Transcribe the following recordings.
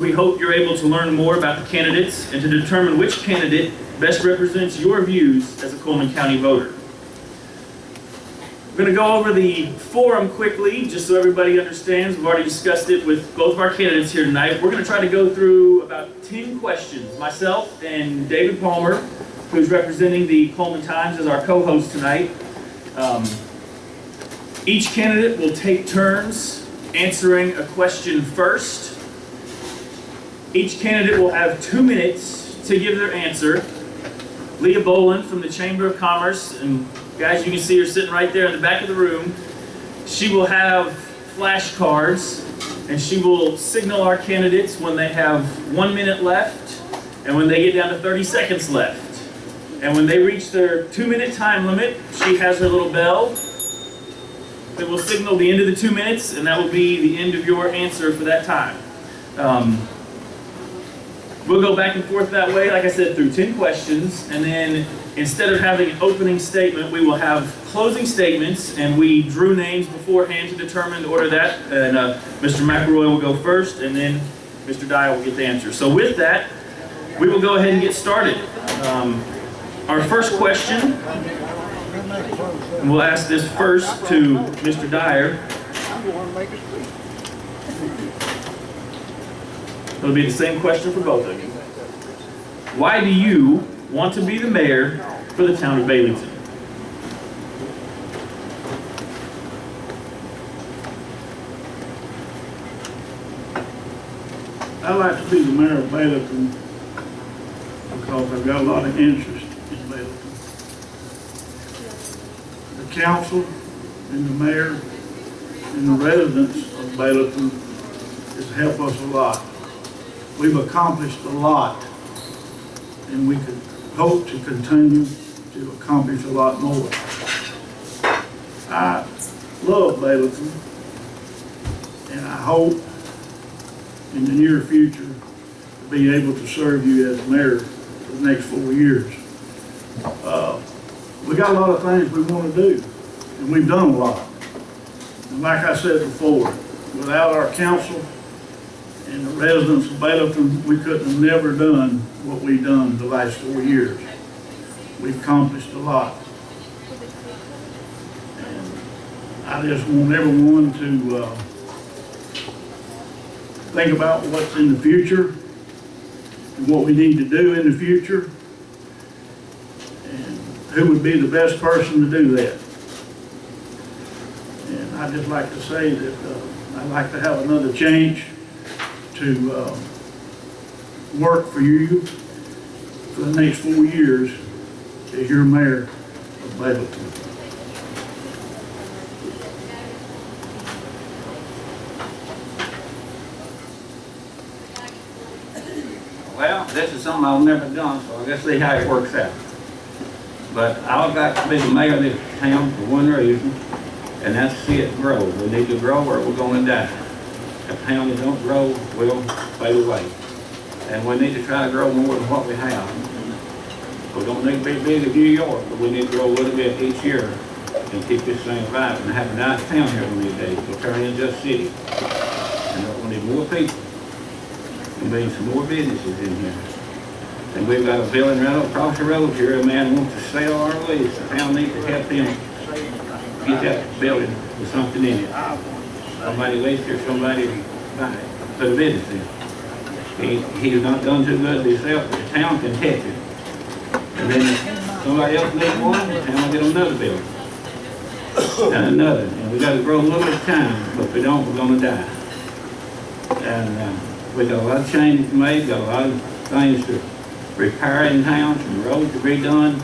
We hope you're able to learn more about the candidates and to determine which candidate best represents your views as a Coleman County voter. We're going to go over the forum quickly, just so everybody understands. We've already discussed it with both of our candidates here tonight. We're going to try to go through about 10 questions. Myself and David Palmer, who's representing the Coleman Times as our co-host tonight. Each candidate will take turns answering a question first. Each candidate will have 2 minutes to give their answer. Leah Boland from the Chamber of Commerce, and guys, you can see her sitting right there in the back of the room. She will have flashcards, and she will signal our candidates when they have 1 minute left and when they get down to 30 seconds left. And when they reach their 2-minute time limit, she has her little bell that will signal the end of the 2 minutes, and that will be the end of your answer for that time. We'll go back and forth that way, like I said, through 10 questions, and then instead of having an opening statement, we will have closing statements, and we drew names beforehand to determine the order of that, and Mr. McElroy will go first, and then Mr. Dye will get the answer. So with that, we will go ahead and get started. Our first question, and we'll ask this first to Mr. Dyer. It'll be the same question for both of you. Why do you want to be the mayor for the town of Baileyton? I like to be the mayor of Baileyton because I've got a lot of interest in Baileyton. The council and the mayor and the residents of Baileyton has helped us a lot. We've accomplished a lot, and we could hope to continue to accomplish a lot more. I love Baileyton, and I hope in the near future to be able to serve you as mayor for the next 4 years. We got a lot of things we want to do, and we've done a lot. And like I said before, without our council and the residents of Baileyton, we couldn't have never done what we've done the last 4 years. We've accomplished a lot. And I just want everyone to think about what's in the future and what we need to do in the future and who would be the best person to do that. And I'd just like to say that I'd like to have another chance to work for you for the next 4 years as your mayor of Baileyton. Well, this is something I've never done, so I guess see how it works out. But I've got to be the mayor of this town for one reason, and that's to see it grow. We need to grow or we're going to die. A town that don't grow will fade away. And we need to try to grow more than what we have. We don't need to be big as New York, but we need to grow a little bit each year and keep this thing alive and have a nice town here one of these days. We'll turn into a city. And we need more people. We need some more businesses in here. And we've got a building right across the road here. A man wants to sell our lease. The town needs to help him get that building with something in it. Somebody lease or somebody buy it, put a business in. He's not done too good himself, but the town can help him. And then if somebody else needs one, the town will get another building. And another. And we got to grow a little at a time, but if we don't, we're going to die. And we got a lot of changes made, got a lot of things to repair in town, some roads to be done.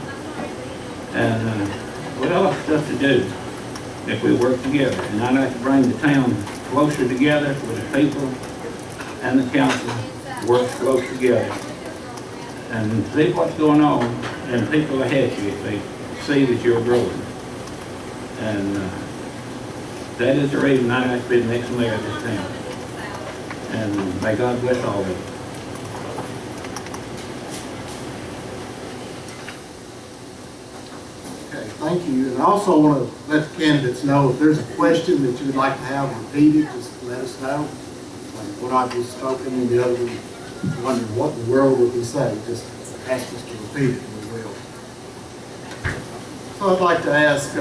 And we got a lot of stuff to do if we work together. And I'd like to bring the town closer together with the people and the council work close together and see what's going on, and people will help you if they see that you're growing. And that is the reason I'd like to be the next mayor of this town. And may God bless all of you. Okay, thank you. And I also want to let the candidates know if there's a question that you would like to have repeated, just let us know. We're not just talking and the other one wondering what in the world would we say, just ask us to repeat it and we will. So I'd like to ask,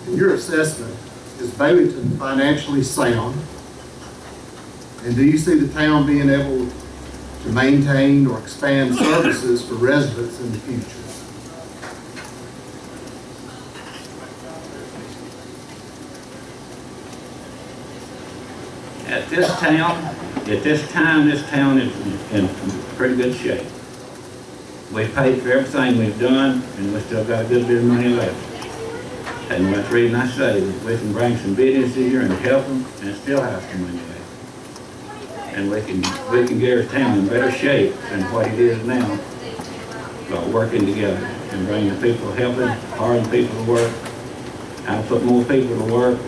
in your assessment, is Baileyton financially sound? And do you see the town being able to maintain or expand services for residents in the future? At this time, this town is in pretty good shape. We paid for everything we've done, and we still got a good bit of money left. And that's the reason I say that we can bring some business here and help them, and still have some money left. And we can get our town in better shape than what it is now, by working together and bringing the people, helping, hiring people to work, how to put more people to work.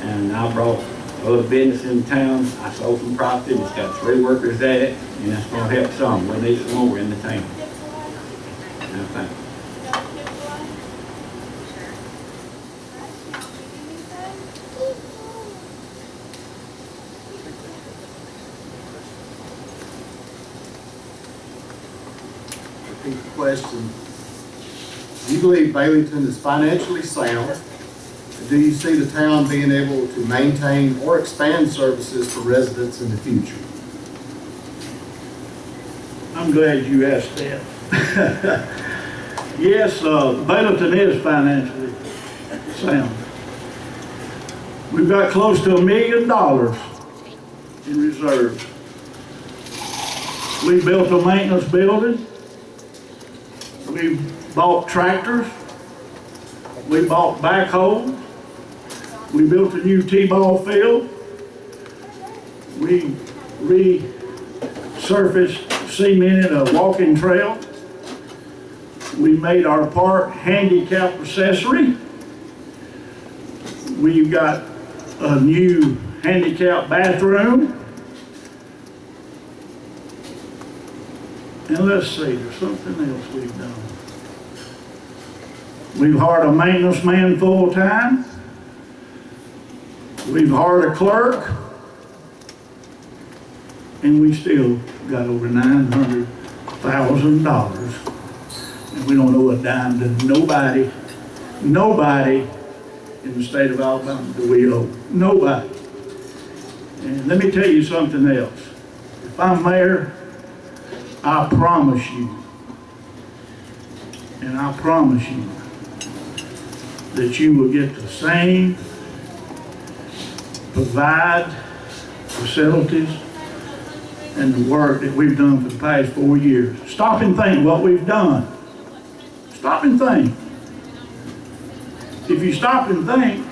And I brought a little business in town. I sold some property. It's got 3 workers at it, and that's going to help some. We need some more in the town. I think. Repeat the question. Do you believe Baileyton is financially sound? Do you see the town being able to maintain or expand services for residents in the future? I'm glad you asked that. Yes, Baileyton is financially sound. We've got close to $1 million in reserves. We built a maintenance building. We bought tractors. We bought backhoes. We built a new T-ball field. We resurfaced, cemented a walking trail. We made our park handicap accessory. We've got a new handicap bathroom. And let's see, there's something else we've done. We've hired a maintenance man full-time. We've hired a clerk. And we still got over $900,000. And we don't owe a dime to nobody in the state of Alabama do we owe. Nobody. And let me tell you something else. If I'm mayor, I promise you, and I promise you, that you will get the same provide facilities and the work that we've done for the past 4 years. Stop and think what we've done. Stop and think. If you stop and think,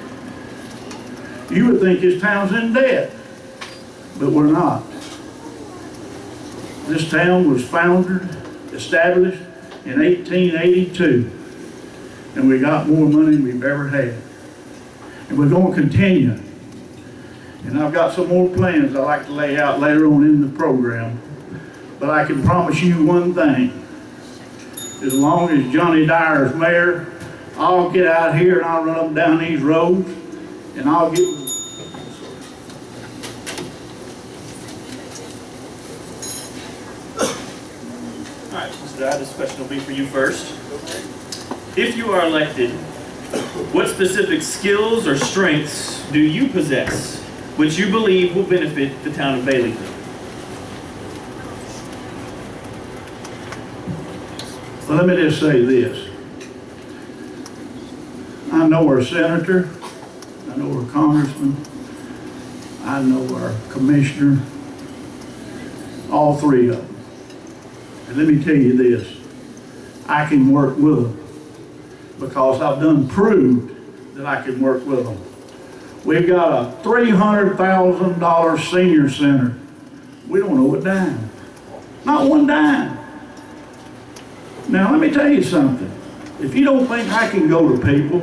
you would think this town's in debt, but we're not. This town was established in 1882, and we got more money than we've ever had. And we're going to continue. And I've got some more plans I'd like to lay out later on in the program. But I can promise you one thing. As long as Johnny Dyer is mayor, I'll get out here and I'll run up and down these roads, and I'll get... All right, Mr. Dyer, this question will be for you first. If you are elected, what specific skills or strengths do you possess which you believe will benefit the town of Baileyton? Well, let me just say this. I know our senator, I know our congressman, I know our commissioner, all 3 of them. And let me tell you this, I can work with them because I've done proved that I can work with them. We've got a $300,000 senior center. We don't owe a dime, not one dime. Now let me tell you something. If you don't think I can go to people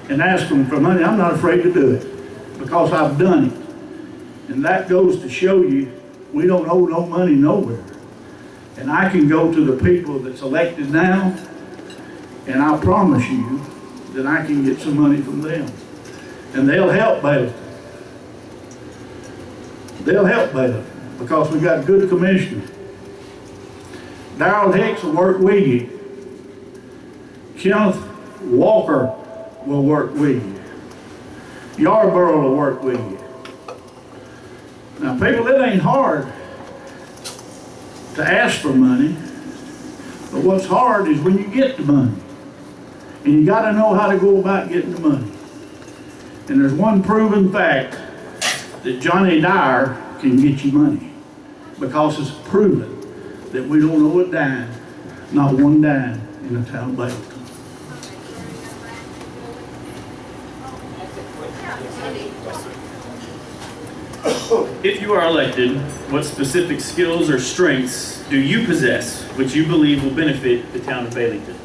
and ask them for money, I'm not afraid to do it because I've done it. And that goes to show you we don't owe no money nowhere. And I can go to the people that's elected now, and I promise you that I can get some money from them. And they'll help Baileyton. they'll help Bailiff because we got good commissioners. Darrell Hicks will work with you. Kenneth Walker will work with you. Yarborough will work with you. Now people, it ain't hard to ask for money, but what's hard is when you get the money. And you gotta know how to go about getting the money. And there's one proven fact that Johnny Dyer can get you money because it's proven that we don't owe a dime, not one dime in the town of Baileyton. If you are elected, what specific skills or strengths do you possess which you believe will benefit the town of Baileyton?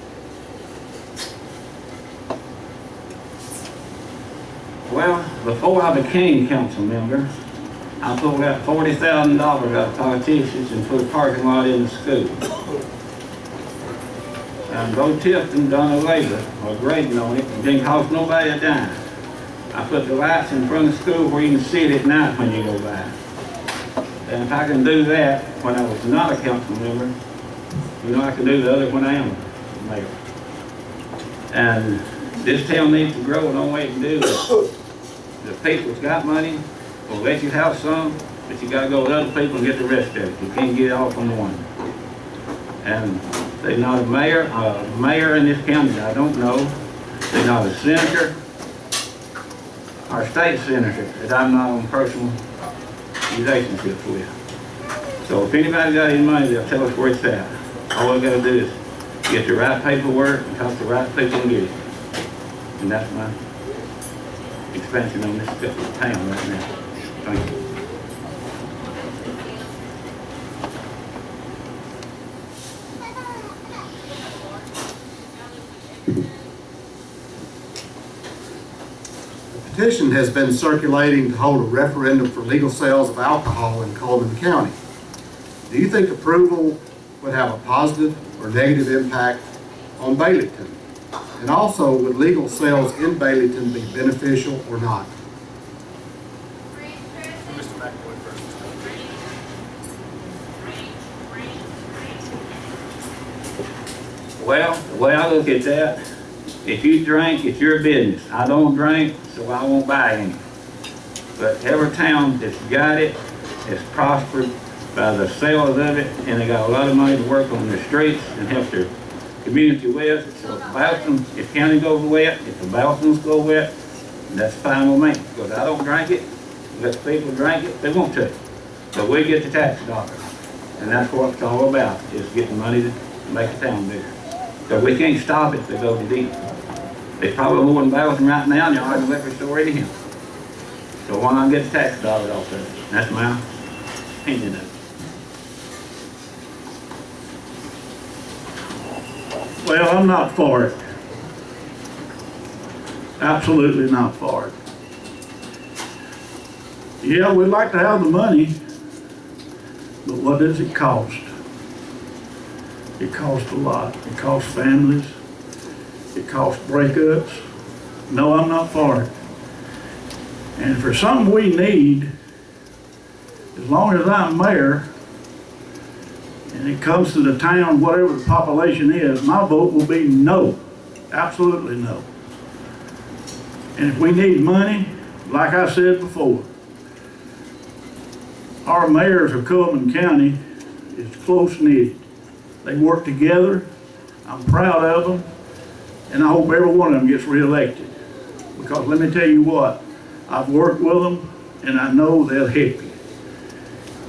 Well, before I became council member, I pulled out $40,000 out of politicians and put a parking lot in the school. And Bo Tifton done away with it, or grading on it, and didn't cost nobody a dime. I put the lights in front of the school where you can see it at night when you go by. And if I can do that when I was not a council member, you know I can do the other when I am mayor. And this town needs to grow, and the only way to do it, the people's got money, will let you have some, but you gotta go with other people and get the rest of it. You can't get it all from one. And they're not a mayor in this county, I don't know. They're not a senator, or state senator that I'm not on personal relationship with. So if anybody's got any money, they'll tell us where it's at. All we gotta do is get the right paperwork and talk to the right people and get it. And that's my expansion on this town right now. Thank you. A petition has been circulating to hold a referendum for legal sales of alcohol in Coleman County. Do you think approval would have a positive or negative impact on Baileyton? And also, would legal sales in Baileyton be beneficial or not? Well, the way I look at that, if you drink, it's your business. I don't drink, so I won't buy any. But every town that's got it has prospered by the sales of it, and they got a lot of money to work on their streets and help their community with. So if county goes wet, if the bathrooms go wet, that's fine with me. Because I don't drink it, let people drink it, they want to. But we get the tax dollars. And that's what it's all about, is getting money to make the town bigger. So we can't stop it if they go to deep. They probably more than bathroom right now, and they're in the liquor store anyhow. So why not get the tax dollars off of it? That's my opinion of it. Well, I'm not for it. Absolutely not for it. Yeah, we'd like to have the money, but what does it cost? It costs a lot. It costs families. It costs breakups. No, I'm not for it. And for something we need, as long as I'm mayor, and it comes to the town, whatever the population is, my vote will be no. Absolutely no. And if we need money, like I said before, our mayors of Coleman County is close-knit. They work together. I'm proud of them. And I hope every one of them gets reelected. Because let me tell you what, I've worked with them and I know they'll help you.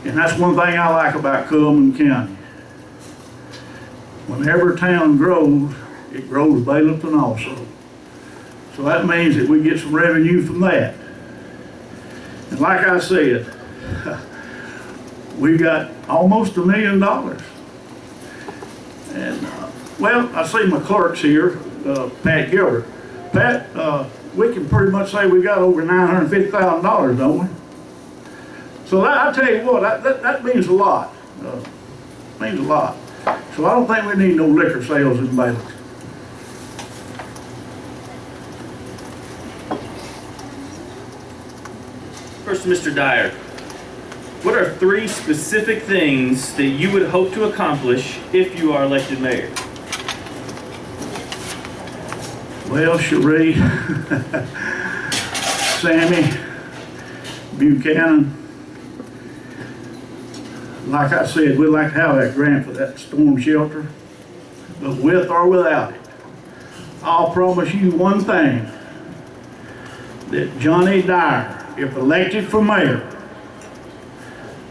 And that's one thing I like about Coleman County. Whenever a town grows, it grows Baileyton also. So that means that we get some revenue from that. And like I said, we got almost $1 million. And well, I see my clerk's here, Pat Gilbert. Pat, we can pretty much say we got over $950,000, don't we? So that, I tell you what, that means a lot. Means a lot. So I don't think we need no liquor sales in Baileyton. First, Mr. Dyer. What are 3 specific things that you would hope to accomplish if you are elected mayor? Well, Cherie, Sammy, Buchanan, like I said, we'd like to have that grant for that storm shelter, but with or without it, I'll promise you one thing, that Johnny Dyer, if elected for mayor,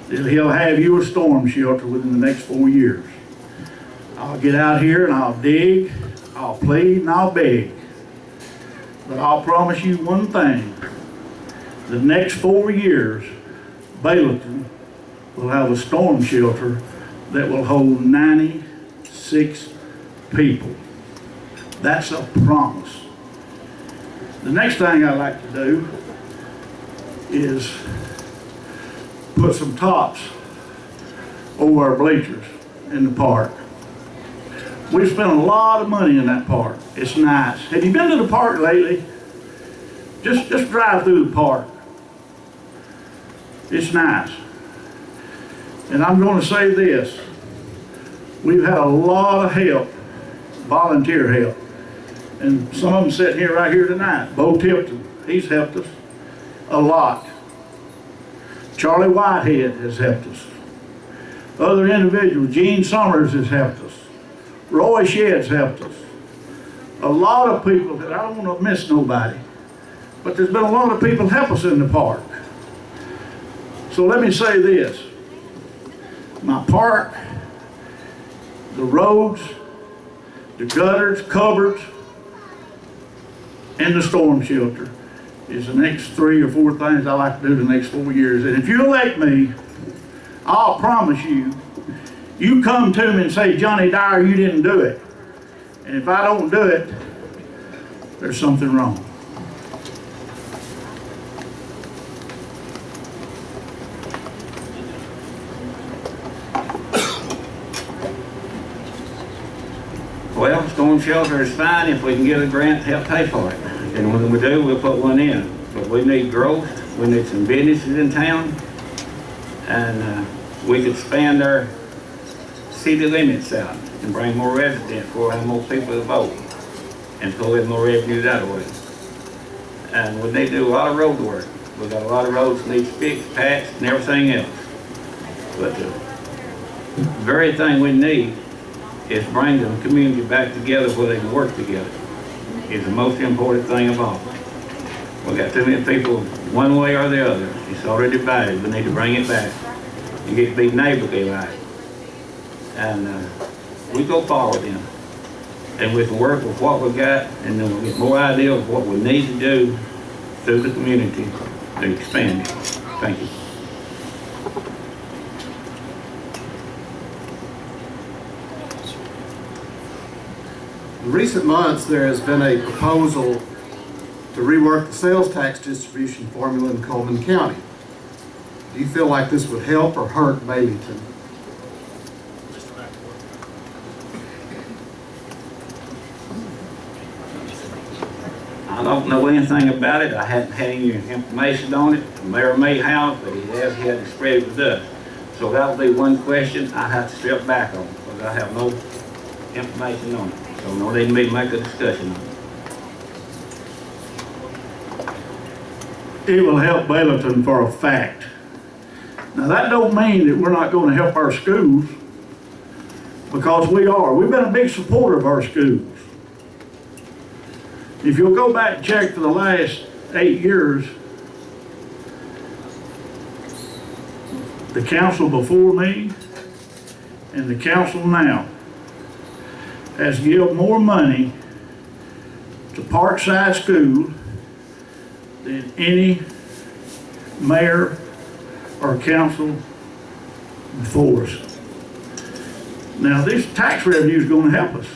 that he'll have you a storm shelter within the next 4 years. I'll get out here and I'll dig, I'll plead and I'll beg. But I'll promise you one thing, the next 4 years, Bayleton will have a storm shelter that will hold 96 people. That's a promise. The next thing I like to do is put some tops over our bleachers in the park. We've spent a lot of money in that park. It's nice. Have you been to the park lately? Just drive through the park. It's nice. And I'm going to say this. We've had a lot of help, volunteer help. And some of them sitting here right here tonight. Bo Tipton, he's helped us a lot. Charlie Whitehead has helped us. Other individuals, Gene Summers has helped us. Roy Shedd's helped us. A lot of people that I don't want to miss nobody, but there's been a lot of people help us in the park. So let me say this. My park, the roads, the gutters, cupboards, and the storm shelter is the next 3 or 4 things I like to do the next 4 years. And if you elect me, I'll promise you, you come to me and say, Johnny Dyer, you didn't do it. And if I don't do it, there's something wrong. Well, storm shelter is fine if we can get a grant to help pay for it. And when we do, we'll put one in. But we need growth, we need some businesses in town, and we could expand our city limits out and bring more residents, we'll have more people to vote, and pull in more revenue that way. And we need to do a lot of road work. We've got a lot of roads that need fixed, patched, and everything else. But the very thing we need is bring the community back together where they can work together. It's the most important thing of all. We've got too many people one way or the other. It's already divided. We need to bring it back and get to be neighborly like. And we go forward then. And we can work with what we got, and then we'll get more idea of what we need to do through the community to expand it. Thank you. In recent months, there has been a proposal to rework the sales tax distribution formula in Coleman County. Do you feel like this would help or hurt Baileyton? I don't know anything about it. I haven't had any information on it. The mayor may have, but he had to spread it with us. So that would be one question I have to step back on, because I have no information on it. So no need me to make a discussion on it. It will help Bayleton for a fact. Now that don't mean that we're not going to help our schools, because we are. We've been a big supporter of our schools. If you'll go back and check for the last 8 years, the council before me and the council now has given more money to Parkside School than any mayor or council before us. Now this tax revenue is going to help us.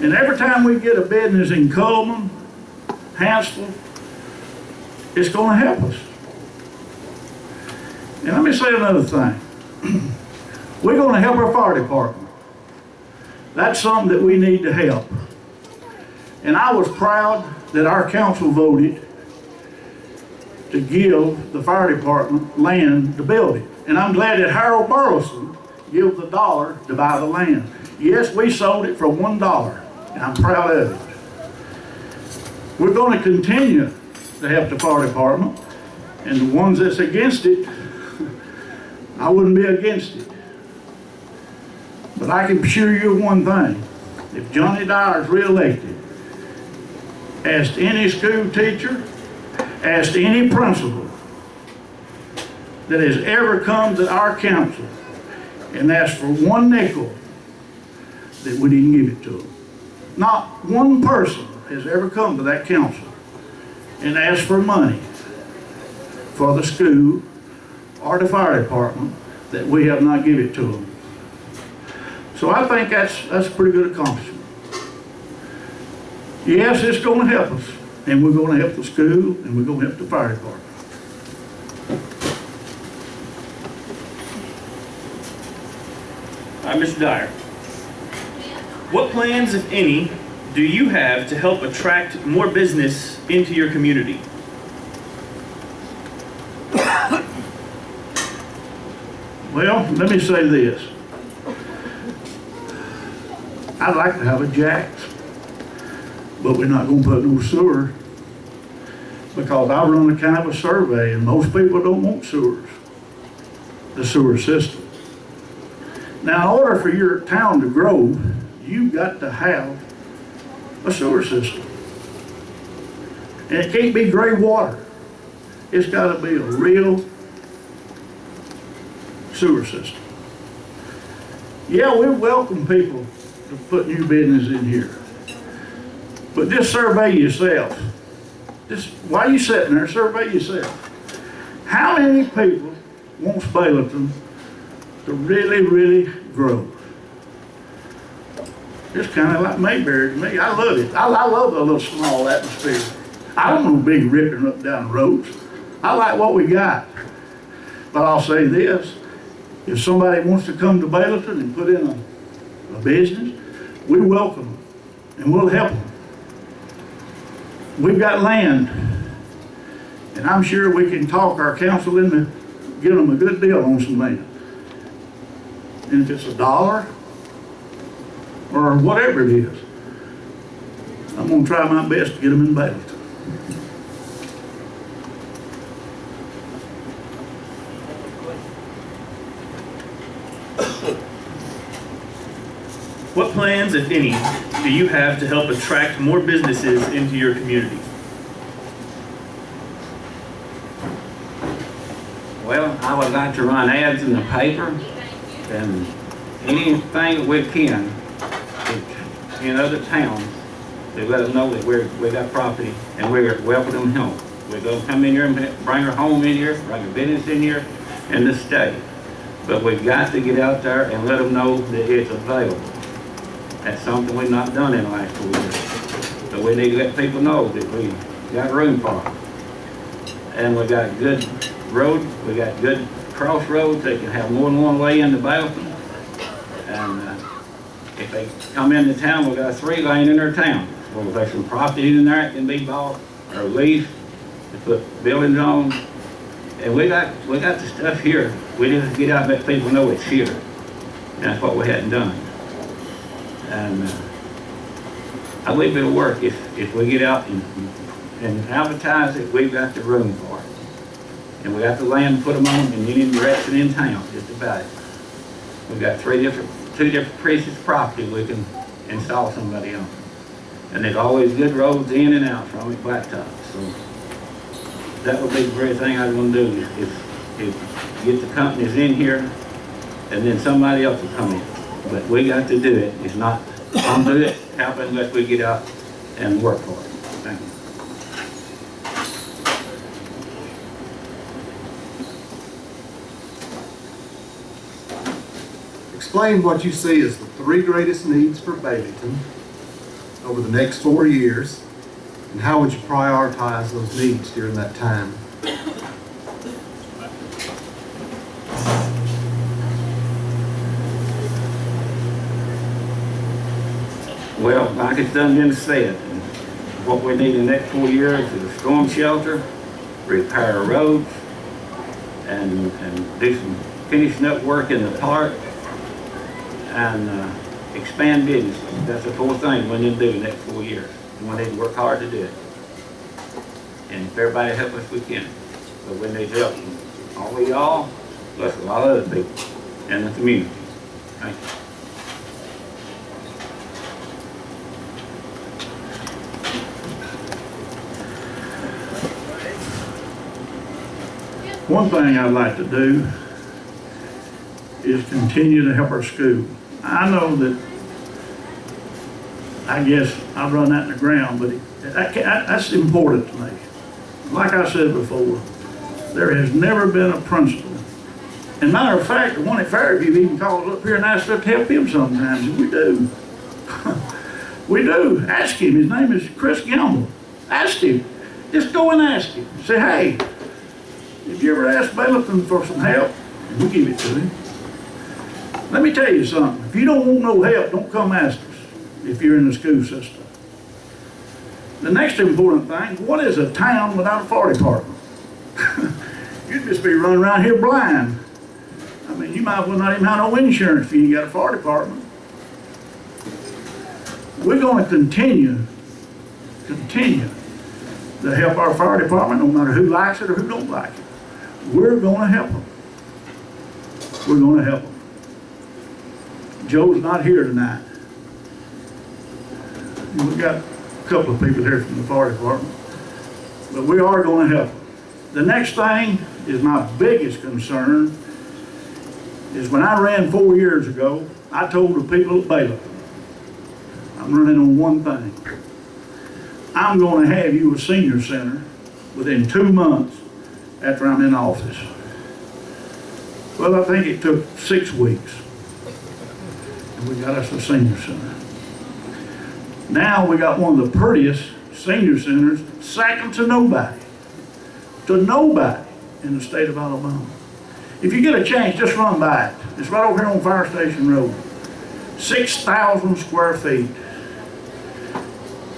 And every time we get a business in Coleman, Hansville, it's going to help us. And let me say another thing. We're going to help our fire department. That's something that we need to help. And I was proud that our council voted to give the fire department land to build it. And I'm glad that Harold Burleson gave the dollar to buy the land. Yes, we sold it for $1, and I'm proud of it. We're going to continue to help the fire department, and the ones that's against it, I wouldn't be against it. But I can assure you one thing, if Johnny Dyer is reelected, ask any school teacher, ask any principal that has ever come to our council and asked for one nickel, that we didn't give it to them. Not one person has ever come to that council and asked for money for the school or the fire department that we have not given it to them. So I think that's a pretty good accomplishment. Yes, it's going to help us, and we're going to help the school, and we're going to help the fire department. All right, Mr. Dyer. What plans, if any, do you have to help attract more business into your community? Well, let me say this. I'd like to have a Jack's, but we're not going to put no sewer, because I run a kind of a survey, and most people don't want sewers, the sewer system. Now, in order for your town to grow, you've got to have a sewer system. And it can't be gray water. It's got to be a real sewer system. Yeah, we welcome people to put new business in here. But just survey yourself. Just while you're sitting there, survey yourself. How many people wants Baileyton to really, really grow? It's kind of like Mayberry to me. I love it. I love a little small atmosphere. I don't want big ripping up down the roads. I like what we got. But I'll say this, if somebody wants to come to Baileyton and put in a business, we welcome them and we'll help them. We've got land, and I'm sure we can talk our council into giving them a good deal on some land. And if it's $1 or whatever it is, I'm going to try my best to get them in Baileyton. What plans, if any, do you have to help attract more businesses into your community? Well, I would like to run ads in the paper and anything that we can in other towns to let them know that we got property and we're welcome help. We're going to come in here and bring our home in here, bring our business in here, and to stay. But we've got to get out there and let them know that it's available. That's something we've not done in the last 2 years. So we need to let people know that we got room for them. And we got good road, we got good crossroads. They can have more than one way into Baileyton. And if they come into town, we got a 3-lane in their town. Well, there's some property in there that can be bought or leased to put buildings on. And we got the stuff here. We just get out and let people know it's here. And that's what we hadn't done. And I believe it'll work if we get out and advertise it. We've got the room for it. And we got the land to put them on in any direction in town, just about it. We've got two different pieces of property we can install somebody on. And there's always good roads in and out from it, blacktop. So that would be the very thing I was going to do is get the companies in here and then somebody else will come in. But we got to do it. It's not going to do it, happen unless we get out and work for it. Thank you. Explain what you see as the 3 greatest needs for Baileyton over the next 4 years, and how would you prioritize those needs during that time? Well, like it's done been said, what we need in the next 4 years is a storm shelter, repair roads, and do some finishing up work in the park, and expand business. That's the 4 things we need to do in the next 4 years. And we need to work hard to do it. And if everybody help us, we can. But we need help from all of y'all, plus a lot of other people in the community. Thank you. One thing I'd like to do is continue to help our school. I know that, I guess I run that in the ground, but that's important to me. Like I said before, there has never been a principal. And matter of fact, the one at Fairview even calls up here and asks us to help him sometimes, and we do. We do. Ask him. His name is Chris Gamble. Ask him. Just go and ask him. Say, hey, if you ever ask Balaton for some help, we'll give it to him. Let me tell you something. If you don't want no help, don't come ask us if you're in the school system. The next important thing, what is a town without a fire department? You'd just be running around here blind. I mean, you might as well not even have no insurance if you ain't got a fire department. We're going to continue to help our fire department, no matter who likes it or who don't like it. We're going to help them. We're going to help them. Joe's not here tonight. We've got a couple of people here from the fire department, but we are going to help them. The next thing is my biggest concern is when I ran 4 years ago, I told the people at Baylor, I'm running on one thing. I'm going to have you a senior center within 2 months after I'm in office. Well, I think it took 6 weeks, and we got us a senior center. Now we got one of the prettiest senior centers, second to nobody in the state of Alabama. If you get a chance, just run by it. It's right over here on Fire Station Road. 6,000 square feet.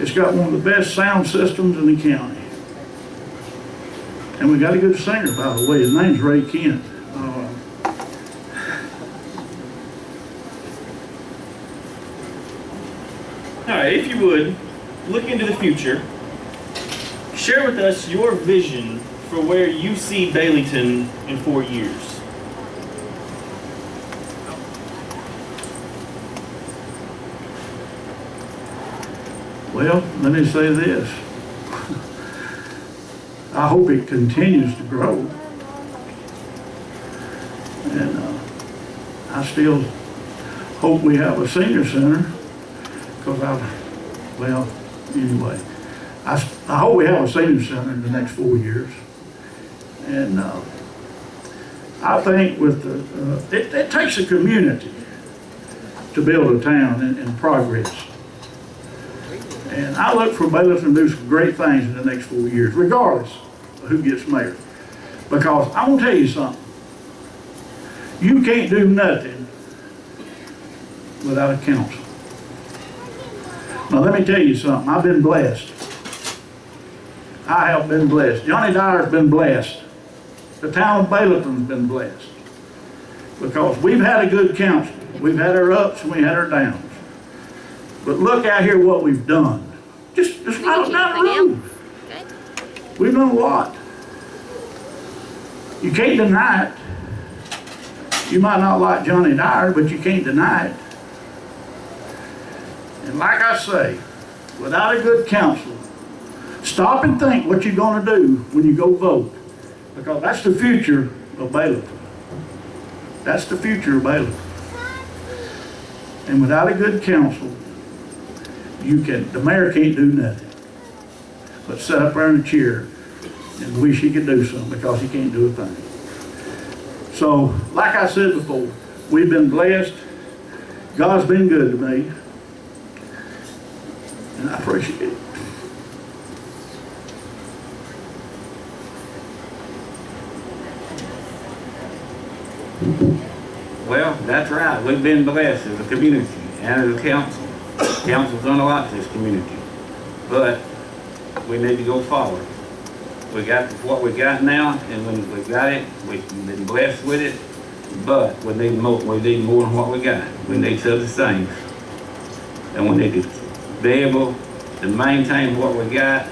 It's got one of the best sound systems in the county. And we got a good singer, by the way. His name's Ray Kent. All right, if you would, look into the future. Share with us your vision for where you see Baileyton in 4 years. Well, let me say this. I hope it continues to grow. And I still hope we have a senior center, because anyway, I hope we have a senior center in the next 4 years. And I think with it takes a community to build a town and progress. And I look for Baylor to do some great things in the next 4 years, regardless of who gets mayor. Because I'm gonna tell you something. You can't do nothing without a council. Now let me tell you something. I've been blessed. I have been blessed. Johnny Dyer's been blessed. The town of Baylorton's been blessed. Because we've had a good council. We've had our ups and we had our downs. But look out here what we've done. Just right down the road. We've done a lot. You can't deny it. You might not like Johnny Dyer, but you can't deny it. And like I say, without a good council, stop and think what you're going to do when you go vote. Because that's the future of Baylor. That's the future of Baylor. And without a good council, the mayor can't do nothing but sit up there in a chair and wish he could do something, because he can't do a thing. So, like I said before, we've been blessed. God's been good to me, and I appreciate it. Well, that's right. We've been blessed as a community and as a council. The council's done a lot to this community, but we need to go forward. We got what we got now, and when we got it, we've been blessed with it, but we need more than what we got. We need other things. And we need to be able to maintain what we got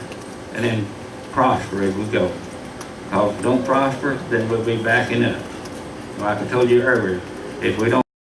and then prosper as we go. Because if we don't prosper, then we'll be backing up. Like I told you earlier, if we don't